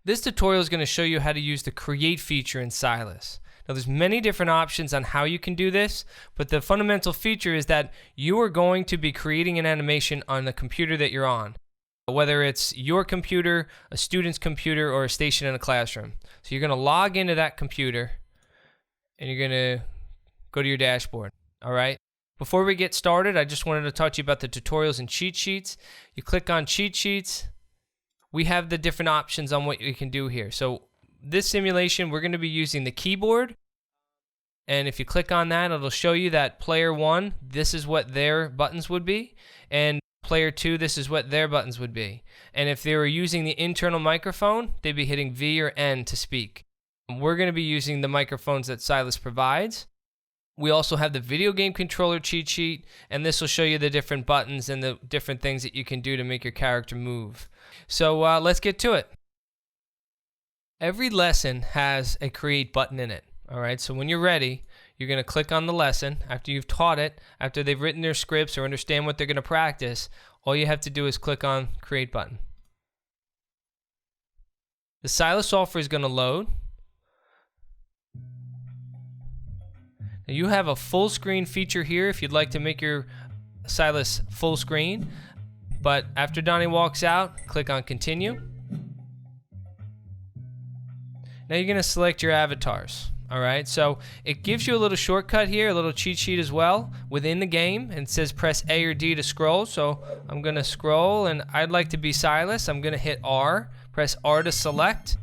This tutorial is going to show you how to use the Create feature in Silas. Now there's many different options on how you can do this, but the fundamental feature is that you are going to be creating an animation on the computer that you're on, whether it's your computer, a student's computer, or a station in a classroom. So you're going to log into that computer and you're going to go to your dashboard. All right. Before we get started, I just wanted to talk to you about the tutorials and cheat sheets. You click on cheat sheets. We have the different options on what you can do here. So this simulation, we're going to be using the keyboard. And if you click on that, it'll show you that player 1, this is what their buttons would be. And player 2, this is what their buttons would be. And if they were using the internal microphone, they'd be hitting V or N to speak. We're going to be using the microphones that Silas provides. We also have the video game controller cheat sheet, and this will show you the different buttons and the different things that you can do to make your character move. So let's get to it. Every lesson has a create button in it. All right, so when you're ready, you're going to click on the lesson after you've taught it, after they've written their scripts or understand what they're going to practice. All you have to do is click on create button. The Silas software is going to load. Now you have a full screen feature here if you'd like to make your Silas full screen. But after Donnie walks out, click on continue. Now you're going to select your avatars. All right, so it gives you a little shortcut here, a little cheat sheet as well within the game, and it says press A or D to scroll. So I'm going to scroll, and I'd like to be Silas. I'm going to hit R, press R to select.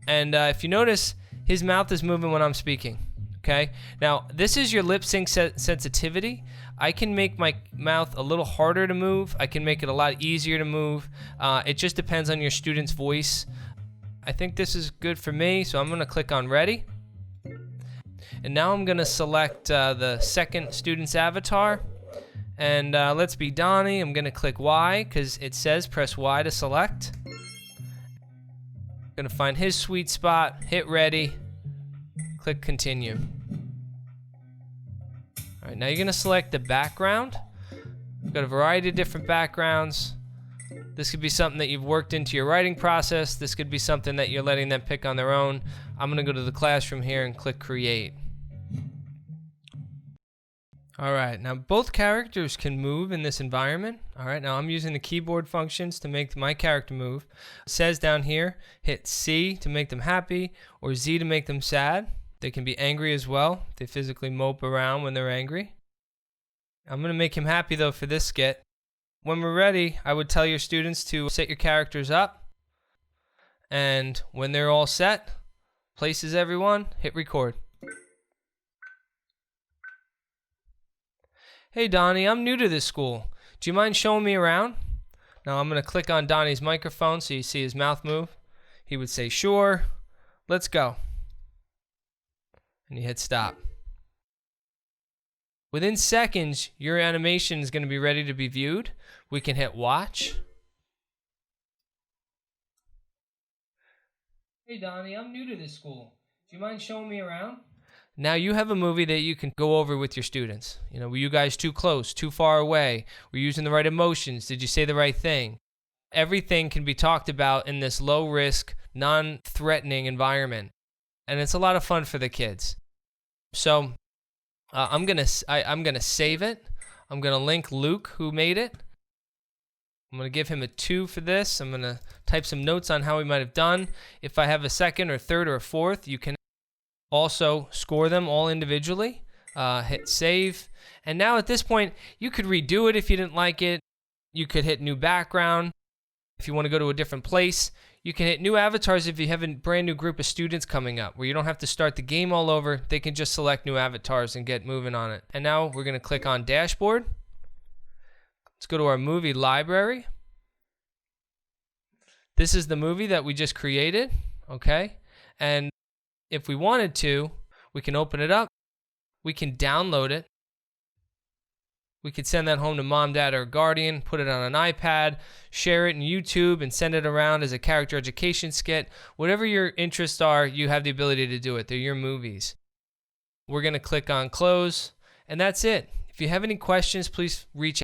And if you notice, his mouth is moving when I'm speaking. Okay, now this is your lip sync sensitivity. I can make my mouth a little harder to move. I can make it a lot easier to move. It just depends on your student's voice. I think this is good for me, so I'm going to click on ready. And now I'm going to select the second student's avatar. And let's be Donnie. I'm going to click Y because it says press Y to select. I'm going to find his sweet spot, hit ready, click continue. All right, now you're going to select the background. We've got a variety of different backgrounds. This could be something that you've worked into your writing process. This could be something that you're letting them pick on their own. I'm going to go to the classroom here and click create. All right, now both characters can move in this environment. All right, now I'm using the keyboard functions to make my character move. It says down here, hit C to make them happy or Z to make them sad. They can be angry as well. They physically mope around when they're angry. I'm going to make him happy though for this skit. When we're ready, I would tell your students to set your characters up. And when they're all set, places everyone, hit record. Hey Donnie, I'm new to this school. Do you mind showing me around? Now I'm going to click on Donnie's microphone so you see his mouth move. He would say, sure, let's go. And you hit stop. Within seconds, your animation is going to be ready to be viewed. We can hit watch. Hey Donnie, I'm new to this school. Do you mind showing me around? Now you have a movie that you can go over with your students. You know, were you guys too close, too far away? Were you using the right emotions? Did you say the right thing? Everything can be talked about in this low risk, non-threatening environment. And it's a lot of fun for the kids. So I'm gonna save it. I'm gonna link Luke, who made it. I'm gonna give him a 2 for this. I'm gonna type some notes on how he might have done. If I have a second or third or a fourth, you can also score them all individually. Hit save. And now at this point, you could redo it if you didn't like it. You could hit new background. If you want to go to a different place, you can hit new avatars if you have a brand new group of students coming up where you don't have to start the game all over. They can just select new avatars and get moving on it. And now we're going to click on dashboard. Let's go to our movie library. This is the movie that we just created, okay? And if we wanted to, we can open it up. We can download it. We could send that home to mom, dad, or guardian, put it on an iPad, share it in YouTube, and send it around as a character education skit. Whatever your interests are, you have the ability to do it. They're your movies. We're going to click on close, and that's it. If you have any questions, please reach out.